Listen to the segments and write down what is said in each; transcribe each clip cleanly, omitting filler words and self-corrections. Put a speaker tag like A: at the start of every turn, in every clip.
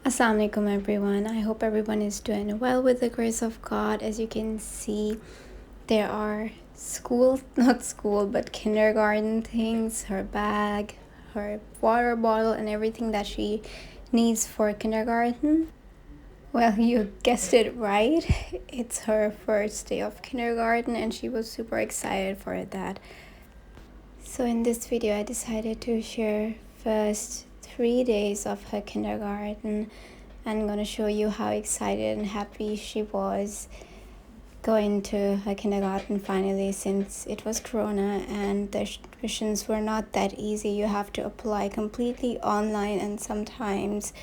A: Assalamu alaikum everyone. I hope everyone is doing well with the grace of God. As you can see, there are not school, but kindergarten things, her bag, her water bottle, and everything that she needs for kindergarten. Well, you guessed it right. It's her first day of kindergarten and she was super excited for that. So in this video, I decided to share first 3 days of her kindergarten. I'm going to show you how excited and happy she was going to her kindergarten finally, since it was Corona and the admissions were not that easy. You have to apply completely online, and sometimes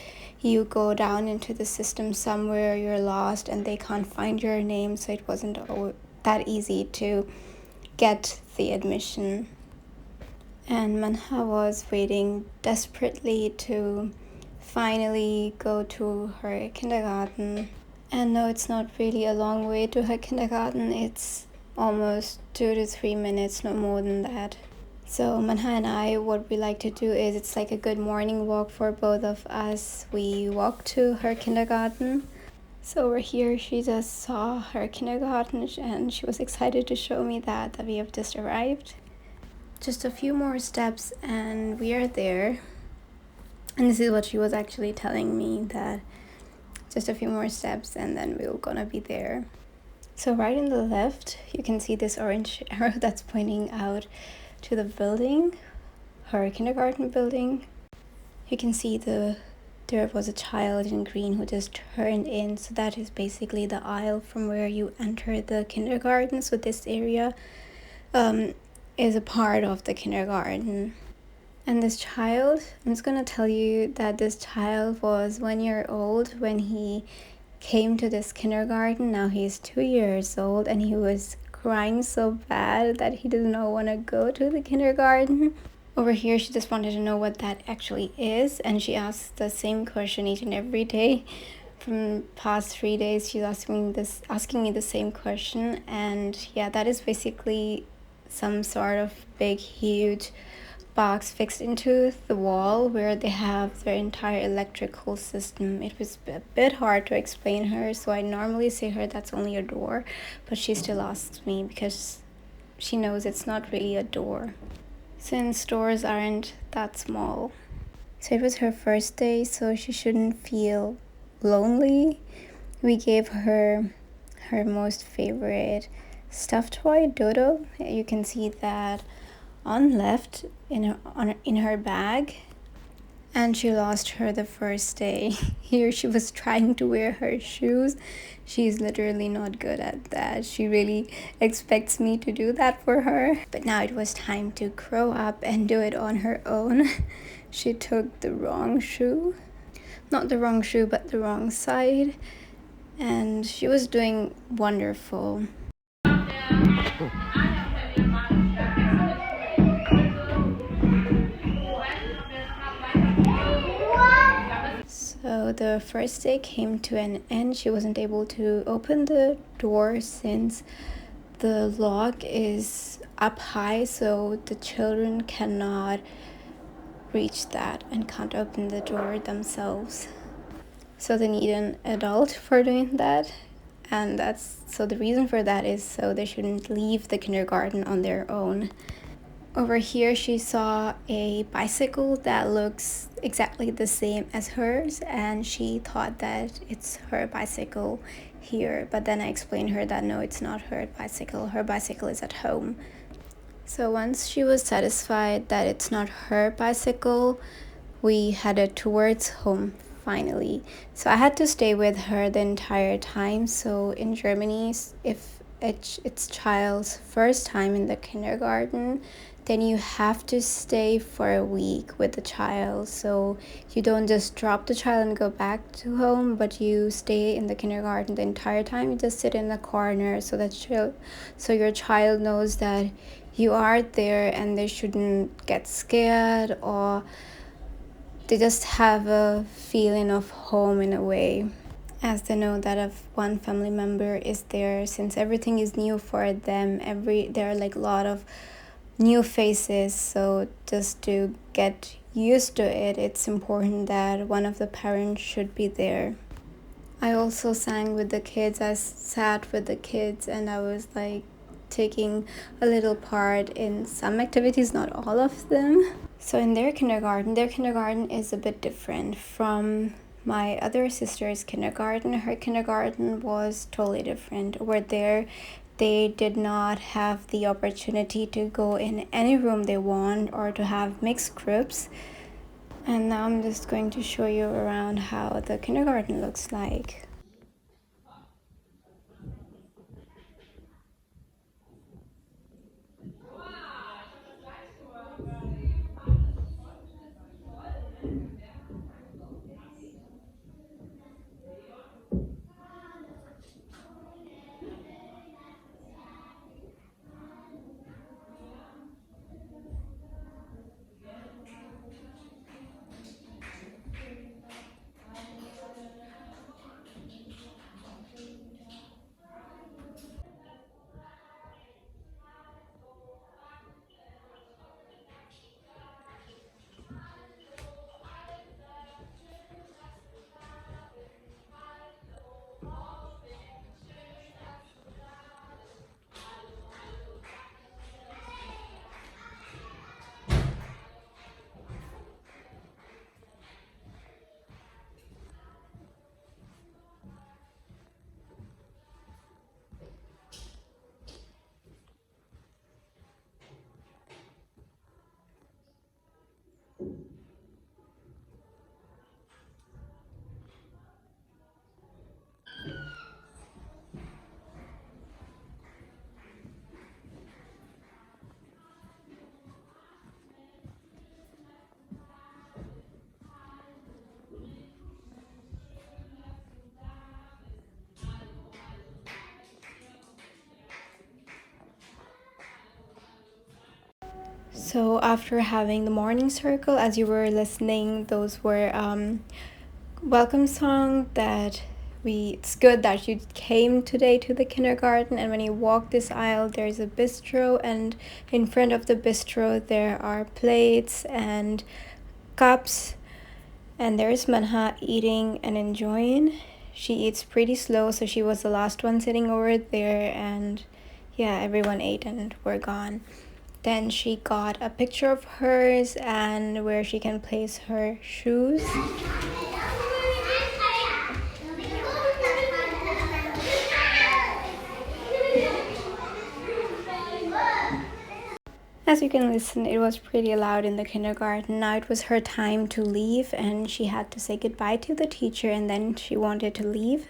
A: you go down into the system somewhere, you're lost and they can't find your name, so it wasn't that easy to get the admission. And Manha was waiting desperately to finally go to her kindergarten. And no, it's not really a long way to her kindergarten. It's almost 2 to 3 minutes, no more than that. So Manha and I, what we like to do is, it's like a good morning walk for both of us. We walk to her kindergarten. So over here, she just saw her kindergarten and she was excited to show me that we have just arrived. Just a few more steps and we are there. And this is what she was actually telling me, that just a few more steps and then we're gonna be there. So right in the left, you can see this orange arrow that's pointing out to the building, her kindergarten building. You can see there was a child in green who just turned in. So that is basically the aisle from where you enter the kindergarten. So this area is a part of the kindergarten. And this child, I'm just gonna tell you that this child was 1 year old when he came to this kindergarten. Now he's 2 years old and he was crying so bad that he did not want to go to the kindergarten. Over here, she just wanted to know what that actually is, and she asked the same question each and every day. From past 3 days, she's asking me the same question. And yeah, that is basically some sort of big, huge box fixed into the wall where they have their entire electrical system. It was a bit hard to explain her, so I normally say her that's only a door, but she still asks me because she knows it's not really a door, since doors aren't that small. So it was her first day, so she shouldn't feel lonely. We gave her her most favorite stuffed toy, Dodo. You can see that on left in her bag, and she lost her the first day. Here she was trying to wear her shoes. She's literally not good at that. She really expects me to do that for her, but now it was time to grow up and do it on her own. She took the wrong shoe, not the wrong shoe, but the wrong side, and she was doing wonderful. So the first day came to an end. She wasn't able to open the door since the lock is up high, so the children cannot reach that and can't open the door themselves. So they need an adult for doing that. And the reason for that is so they shouldn't leave the kindergarten on their own. Over here, she saw a bicycle that looks exactly the same as hers, and she thought that it's her bicycle here. But then I explained her that no, it's not her bicycle. Her bicycle is at home. So once she was satisfied that it's not her bicycle, we headed towards home finally. So I had to stay with her the entire time. So in Germany, if it's child's first time in the kindergarten, then you have to stay for a week with the child. So you don't just drop the child and go back to home, but you stay in the kindergarten the entire time. You just sit in the corner so your child knows that you are there and they shouldn't get scared, or they just have a feeling of home in a way, as they know that if one family member is there, since everything is new for them. There are like a lot of new faces, so just to get used to it, it's important that one of the parents should be there. I also sang with the kids. I sat with the kids and I was like taking a little part in some activities, not all of them. So in their kindergarten is a bit different from my other sister's kindergarten. Her kindergarten was totally different. Over there, they did not have the opportunity to go in any room they want or to have mixed groups. And now I'm just going to show you around how the kindergarten looks like. So after having the morning circle, as you were listening, those were welcome song that it's good that you came today to the kindergarten. And when you walk this aisle, there's a bistro, and in front of the bistro there are plates and cups, and there's Manha eating and enjoying. She eats pretty slow, so she was the last one sitting over there, and yeah, everyone ate and we're gone. Then she got a picture of hers and where she can place her shoes. As you can listen, it was pretty loud in the kindergarten. Now it was her time to leave and she had to say goodbye to the teacher and then she wanted to leave.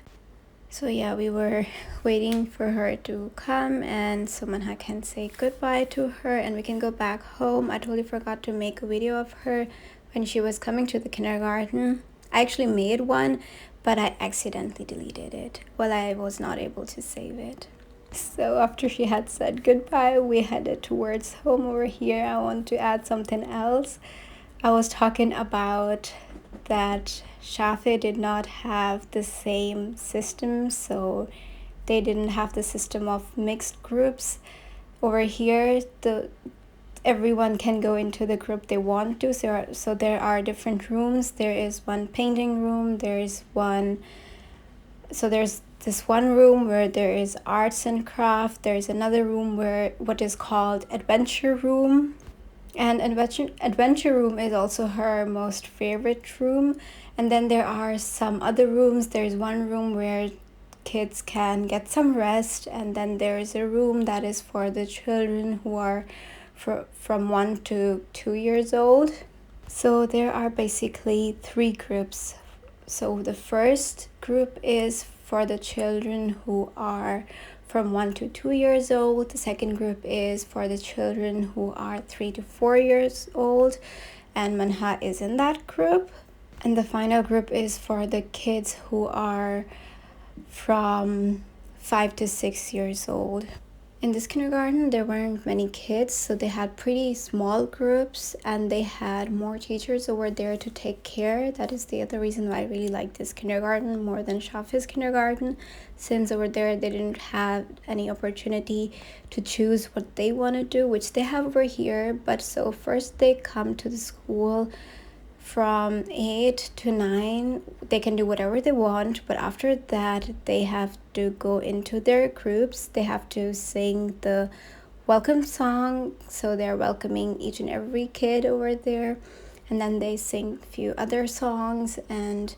A: So yeah, we were waiting for her to come and someone can say goodbye to her and we can go back home. I totally forgot to make a video of her when she was coming to the kindergarten. I actually made one, but I accidentally deleted it. Well, I was not able to save it. So after she had said goodbye, we headed towards home. Over here, I want to add something else. I was talking about that Shafe did not have the same system, so they didn't have the system of mixed groups. Over here, everyone can go into the group they want to, so there are different rooms. There is one painting room, there's this one room where there is arts and craft. There's another room where what is called adventure room, and adventure room is also her most favorite room. And then there are some other rooms. There's one room where kids can get some rest, and then there is a room that is for the children who are from 1 to 2 years old. So there are basically 3 groups. So the first group is for the children who are from 1 to 2 years old. The second group is for the children who are 3 to 4 years old, and Manha is in that group. And the final group is for the kids who are from 5 to 6 years old. In this kindergarten, there weren't many kids, so they had pretty small groups and they had more teachers over there to take care. That is the other reason why I really like this kindergarten more than Shafi's kindergarten, since over there they didn't have any opportunity to choose what they want to do, which they have over here. But so first they come to the school from 8 to 9. They can do whatever they want, but after that they have to go into their groups. They have to sing the welcome song, so they're welcoming each and every kid over there, and then they sing a few other songs, and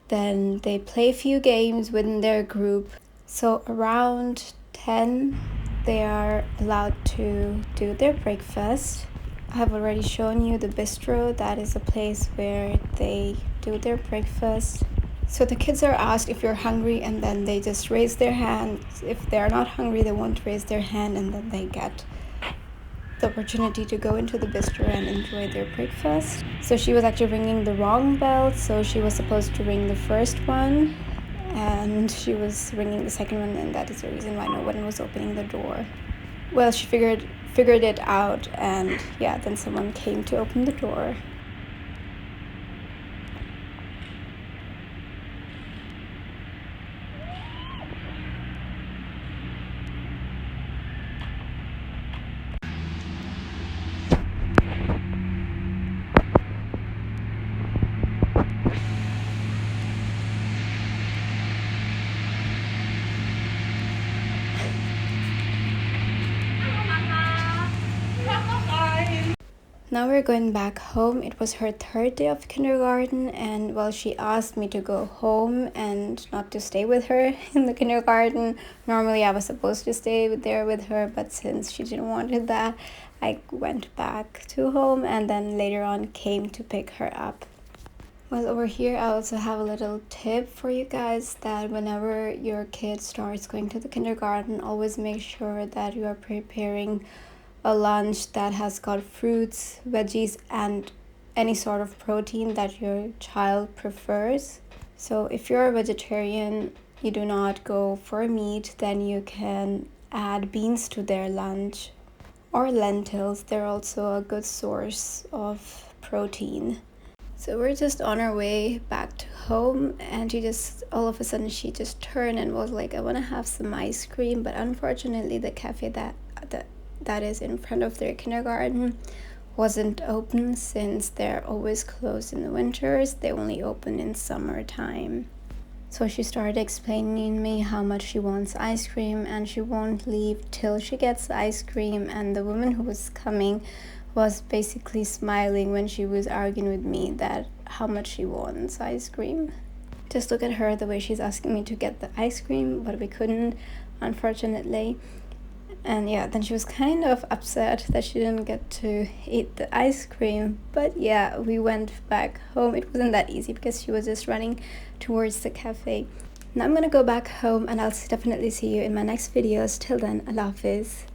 A: then they play a few games within their group. So around 10 they are allowed to do their breakfast. I have already shown you the bistro. That is a place where they do their breakfast. So the kids are asked if you're hungry, and then they just raise their hand. If they're not hungry, they won't raise their hand, and then they get the opportunity to go into the bistro and enjoy their breakfast. So she was actually ringing the wrong bell, so she was supposed to ring the first one, and she was ringing the second one, and that is the reason why no one was opening the door. Well, she figured it out, and yeah, then someone came to open the door. Now we're going back home. It was her third day of kindergarten, and well, she asked me to go home and not to stay with her in the kindergarten. Normally I was supposed to stay there with her, but since she didn't want that, I went back to home and then later on came to pick her up. Well, over here I also have a little tip for you guys, that whenever your kid starts going to the kindergarten, always make sure that you are preparing a lunch that has got fruits, veggies, and any sort of protein that your child prefers. So if you're a vegetarian, you do not go for meat, then you can add beans to their lunch, or lentils. They're also a good source of protein. So we're just on our way back to home, and all of a sudden she just turned and was like, I want to have some ice cream. But unfortunately the cafe that is in front of their kindergarten wasn't open, since they're always closed in the winters. They only open in summertime. So she started explaining me how much she wants ice cream, and she won't leave till she gets ice cream. And the woman who was coming was basically smiling when she was arguing with me that how much she wants ice cream. Just look at her, the way she's asking me to get the ice cream, but we couldn't, unfortunately. And yeah, then she was kind of upset that she didn't get to eat the ice cream. But yeah, we went back home. It wasn't that easy because she was just running towards the cafe. Now I'm gonna go back home, and I'll definitely see you in my next videos. Till then, Allah Hafiz.